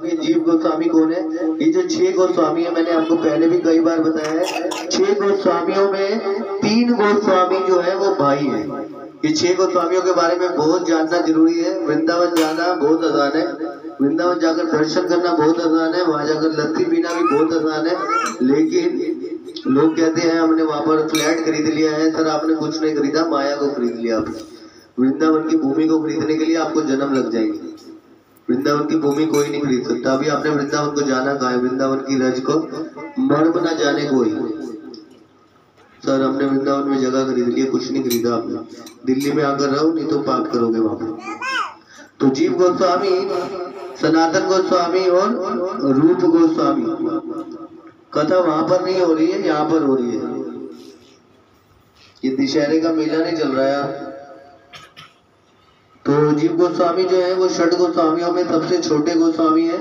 जीव गोस्वामी कौन है? ये जो 6 गोस्वामी है, मैंने आपको पहले भी कई बार बताया है, 6 गोस्वामियों में 3 गोस्वामी जो है वो भाई है। ये 6 गोस्वामियों के बारे में बहुत जानना जरूरी है। वृंदावन जाना बहुत आसान है, वृंदावन जाकर दर्शन करना बहुत आसान है, वहां जाकर लस्सी पीना भी बहुत आसान है। लेकिन लोग कहते हैं हमने वहां पर फ्लैट खरीद लिया है। सर आपने कुछ नहीं खरीदा, माया को खरीद लिया आपने। वृंदावन की भूमि को खरीदने के लिए आपको जन्म लग जाएंगे। वृंदावन की भूमि कोई नहीं खरीद सकता। अभी आपने वृंदावन को जाना कहा है? वृंदावन की रज को मर्म ना जाने कोई। सर हमने वृंदावन में जगह खरीद ली, कुछ नहीं खरीदा आपने। दिल्ली में आकर रहो, नहीं तो पाप करोगे वहां पर। तो जीव गोस्वामी, सनातन गोस्वामी और रूप गोस्वामी, कथा वहां पर नहीं हो रही है, यहाँ पर हो रही है। ये दशहरे का मेला नहीं चल रहा है। तो जीव गोस्वामी जो है वो 6 गोस्वामियों में सबसे छोटे गोस्वामी है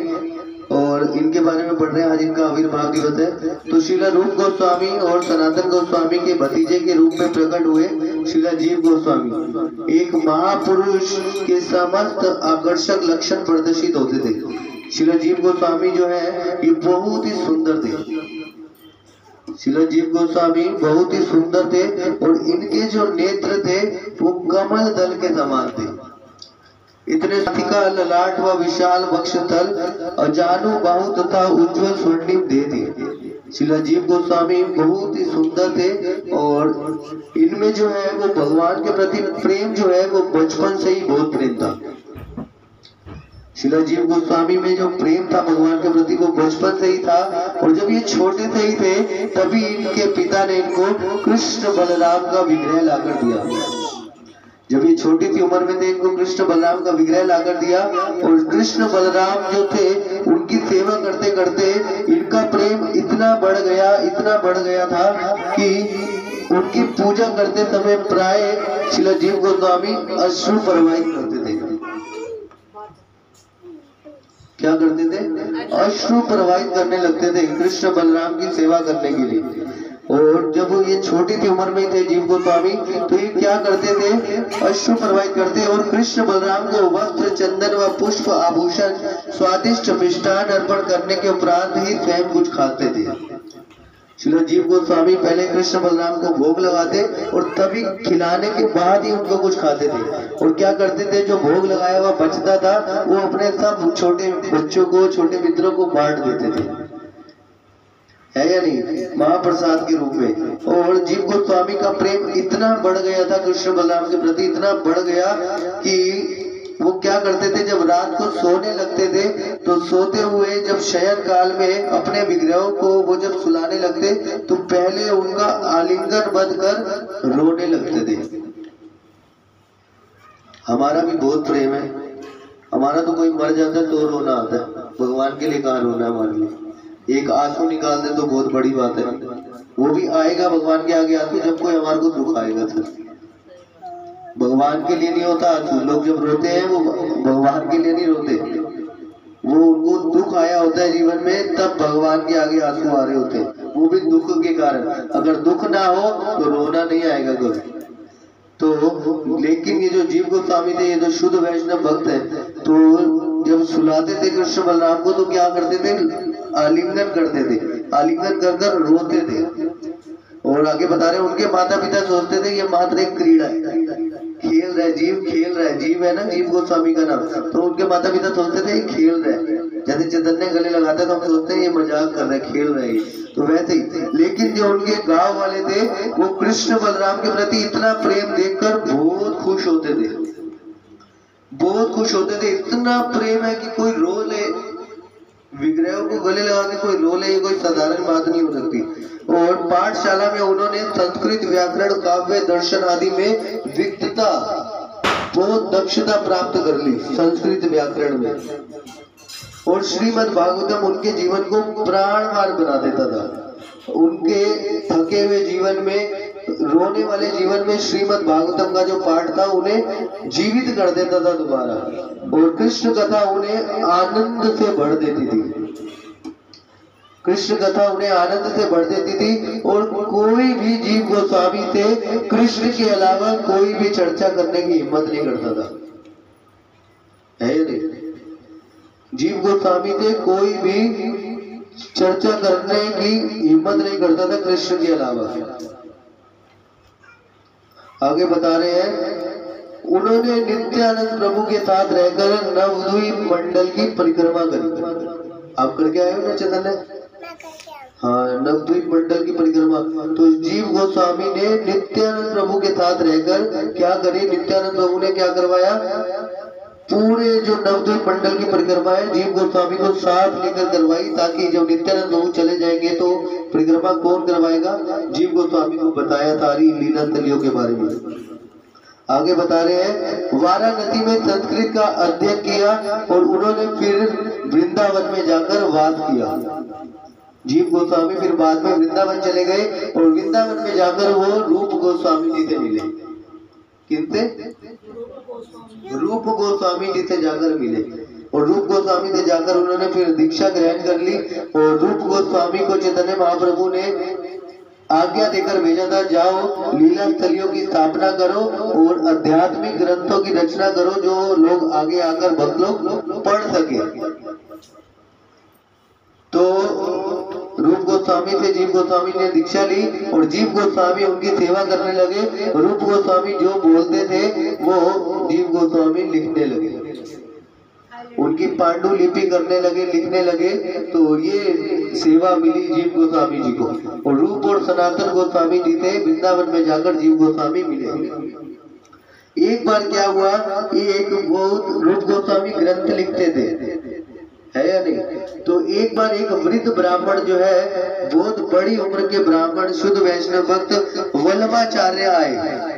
और इनके बारे में पढ़ रहे हैं। आज इनका आविर्भाव दिवस है। तो श्रीला रूप गोस्वामी और सनातन गोस्वामी के भतीजे के रूप में प्रकट हुए श्रीला जीव गोस्वामी। एक महापुरुष के समस्त आकर्षक लक्षण प्रदर्शित होते थे। श्रीला जीव गोस्वामी जो है ये बहुत ही सुंदर थे। श्रीला जीव गोस्वामी बहुत ही सुंदर थे और इनके जो नेत्र थे वो कमल दल के समान थे। इतने का ललाट व विशाल वक्षस्थल, अजानु बाहु तथा उज्जवल स्वर्णिम देह थी। श्रीला जीव गोस्वामी बहुत ही सुंदर थे और इनमें जो है वो भगवान के प्रति प्रेम जो है वो बचपन से ही बहुत प्रेम था। श्रीला जीव गोस्वामी में जो प्रेम था भगवान के प्रति वो बचपन से ही था। और जब ये छोटे से ही थे तभी इनके पिता ने इनको कृष्ण बलराम का विग्रह लाकर दिया। जब ये छोटी सी उम्र में थे इनको कृष्ण बलराम का विग्रह लाकर दिया और कृष्ण बलराम जो थे उनकी सेवा करते करते इनका प्रेम इतना बढ़ गया था कि उनकी पूजा करते समय प्राय श्रीला जीव गोस्वामी अश्रु प्रवाहित करते थे। क्या करते थे? अश्रु प्रवाहित करने लगते थे कृष्ण बलराम की सेवा करने के लिए। और जब ये छोटी सी उम्र में थे जीव गोस्वामी तो ये क्या करते थे? अश्रु प्रवाहित करते और कृष्ण बलराम को वस्त्र, चंदन व पुष्प, आभूषण, स्वादिष्ट मिष्टान अर्पण करने के उपरांत ही स्वयं कुछ खाते थे। श्रीला जीव गोस्वामी पहले कृष्ण बलराम को भोग लगाते और तभी खिलाने के बाद ही उनको कुछ खाते थे। और क्या करते थे? जो भोग लगाया हुआ बचता था वो अपने सब छोटे बच्चों को, छोटे मित्रों को बांट देते थे, है या नहीं, महाप्रसाद के रूप में। और जीव गोस्वामी का प्रेम इतना बढ़ गया था कृष्ण बलराम के प्रति, इतना बढ़ गया कि वो क्या करते थे? जब रात को सोने लगते थे तो सोते हुए जब शयन काल में अपने विग्रहों को वो जब सुलाने लगते तो पहले उनका आलिंगन बंद कर रोने लगते थे। हमारा भी बहुत प्रेम है। हमारा तो कोई मर जाता है तो रोना आता है, भगवान के लिए कहाँ रोना है हमारे लिए। एक आंसू निकाल दे तो बहुत बड़ी बात है। वो भी आएगा भगवान के आगे आंसू जब कोई हमारे को दुख आएगा। सर भगवान के लिए नहीं होता आंसू। लोग जब रोते हैं वो भगवान के लिए नहीं रोते, वो उनको दुख आया होता है जीवन में, तब भगवान के आगे आंसू आ रहे होते हैं, वो भी दुख के कारण। अगर दुख ना हो तो रोना नहीं आएगा कभी। तो लेकिन ये जो जीव गोस्वामी थे, ये जो शुद्ध वैष्णव भक्त है, तो जब सुलाते थे कृष्ण बलराम को तो क्या करते थे? आलिंगन करते थे, आलिंगन कर कर रोते थे। और आगे बता रहे उनके माता पिता सोचते थे ये मात्र एक क्रीड़ा है, खेल रहा है जीव, खेल रहा है जीव, है ना जीव गोस्वामी का नाम। तो उनके माता पिता सोचते थे ये खेल रहा है, जैसे चैतन्य गले लगाते तो हम सोचते हैं ये मजाक कर रहा है, खेल रहे हैं, तो वैसे ही। लेकिन जो उनके गांव वाले थे वो कृष्ण बलराम के प्रति इतना प्रेम देखकर बहुत खुश होते थे, बहुत खुश होते थे। इतना प्रेम है कि कोई रो ले, विग्रहों को गले लगा के कोई रो ले, कोई साधारण बात नहीं हो सकती। और पाठशाला में उन्होंने संस्कृत व्याकरण, काव्य, दर्शन आदि में विद्वता, बहुत दक्षता प्राप्त कर ली संस्कृत व्याकरण में। और श्रीमद् भागवतम उनके जीवन को प्राणवान बना देता था। उनके थके हुए जीवन में, रोने वाले जीवन में श्रीमद् भागवतम का जो पाठ था उन्हें जीवित कर देता था दोबारा। और कृष्ण कथा उन्हें आनंद से भर देती थी, कृष्ण कथा उन्हें आनंद से भर देती थी। और कोई भी जीव गोस्वामी से कृष्ण के अलावा कोई भी चर्चा करने की हिम्मत नहीं करता था, है नहीं। जीव गोस्वामी थे कोई भी चर्चा करने की हिम्मत नहीं करता था कृष्ण के अलावा। आगे बता रहे हैं, उन्होंने नित्यानंद प्रभु के साथ रहकर नवद्वीप मंडल की परिक्रमा करी। आप करके आए हो ना चैतन्य? हाँ, नवद्वीप मंडल की परिक्रमा। तो जीव गोस्वामी ने नित्यानंद प्रभु के साथ रहकर क्या करी? नित्यानंद प्रभु ने क्या करवाया? पूरे जो नवद्वीप मंडल की परिक्रमा है जीव गोस्वामी को साथ लेकर करवाई, ताकि जब नित्यानंद प्रभु चले जाएंगे तो परिक्रमा कौन करवाएगा? जीव गोस्वामी को बताया सारी लीला स्थलियों के बारे में। आगे बता रहे हैं, वाराणसी में संस्कृत का अध्ययन किया और उन्होंने फिर वृंदावन में जाकर वास किया। जीव गोस्वामी फिर बाद में वृंदावन चले गए और वृंदावन में जाकर वो रूप गोस्वामी जी से मिले। किनसे? रूप गोस्वामी जी से जाकर मिले और रूप गोस्वामी से जाकर उन्होंने फिर दीक्षा ग्रहण कर ली। और रूप गोस्वामी को चैतन्य महाप्रभु ने आज्ञा देकर भेजा था, जाओ लीला स्थलियों की स्थापना करो और आध्यात्मिक ग्रंथों की रचना करो जो लोग आगे आकर भक्त लोग पढ़ सके। तो रूप गोस्वामी से जीव गोस्वामी ने दीक्षा ली और जीव गोस्वामी उनकी सेवा करने लगे। रूप गोस्वामी जो बोलते थे वो जीव गोस्वामी लिखने लगे, उनकी पांडुलिपि करने लगे, लिखने लगे। तो ये सेवा मिली जीव गोस्वामी जी को। और रूप और सनातन गोस्वामी जी थे वृंदावन में जाकर जीव गोस्वामी मिले। एक बार क्या हुआ, एक बहुत रूप गोस्वामी ग्रंथ लिखते थे, है या नहीं? तो एक बार एक वृद्ध ब्राह्मण जो है, बहुत बड़ी उम्र के ब्राह्मण शुद्ध वैष्णव भक्त वल्लभाचार्य आए।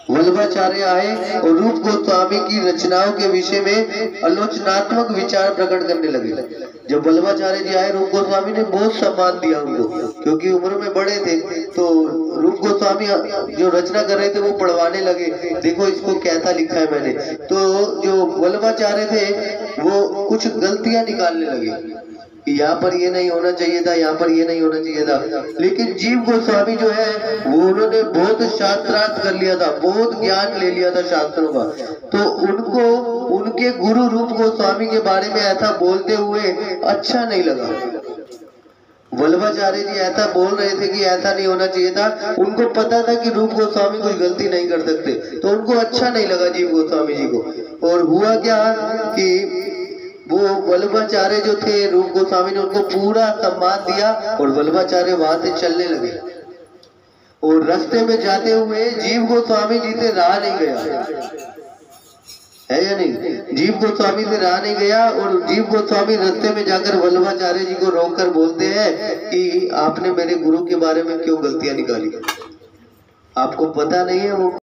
वल्लभाचार्य आए और रूप गोस्वामी की रचनाओं के विषय में आलोचनात्मक विचार प्रकट करने लगे। जब वल्लभाचार्य जी आए, रूप गोस्वामी ने बहुत सम्मान दिया उनको, क्योंकि उम्र में बड़े थे। तो रूप गोस्वामी जो रचना कर रहे थे वो पढ़वाने लगे, देखो इसको कैसा लिखा है मैंने। तो जो वल्लभाचार्य थे वो कुछ गलतियां निकालने लगे कि यहाँ पर ये नहीं होना चाहिए था, यहाँ पर ये नहीं होना चाहिए था। लेकिन जीव गोस्वामी जो है वो उन्होंने बहुत शास्त्रार्थ कर लिया था, बहुत ज्ञान ले लिया था शास्त्रों का। तो उनको उनके गुरु रूप गोस्वामी के बारे में ऐसा बोलते हुए अच्छा नहीं लगा। वल्लभाचार्य जी ऐसा बोल रहे थे कि ऐसा नहीं होना चाहिए था। उनको पता था कि रूप गोस्वामी कोई गलती नहीं कर सकते, तो उनको अच्छा नहीं लगा जीव गोस्वामी जी को। और हुआ क्या कि वो वल्लभाचार्य जो थे, रूप गोस्वामी ने उनको पूरा सम्मान दिया और वल्लभाचार्य वहां से चलने लगे। और रास्ते में जाते हुए जीव गोस्वामी जी से रहा नहीं गया, है या नहीं? जीव गोस्वामी से रहा नहीं गया और जीव गोस्वामी रास्ते में जाकर वल्लभाचार्य जी को रोककर बोलते हैं कि आपने मेरे गुरु के बारे में क्यों गलतियां निकाली? आपको पता नहीं है वो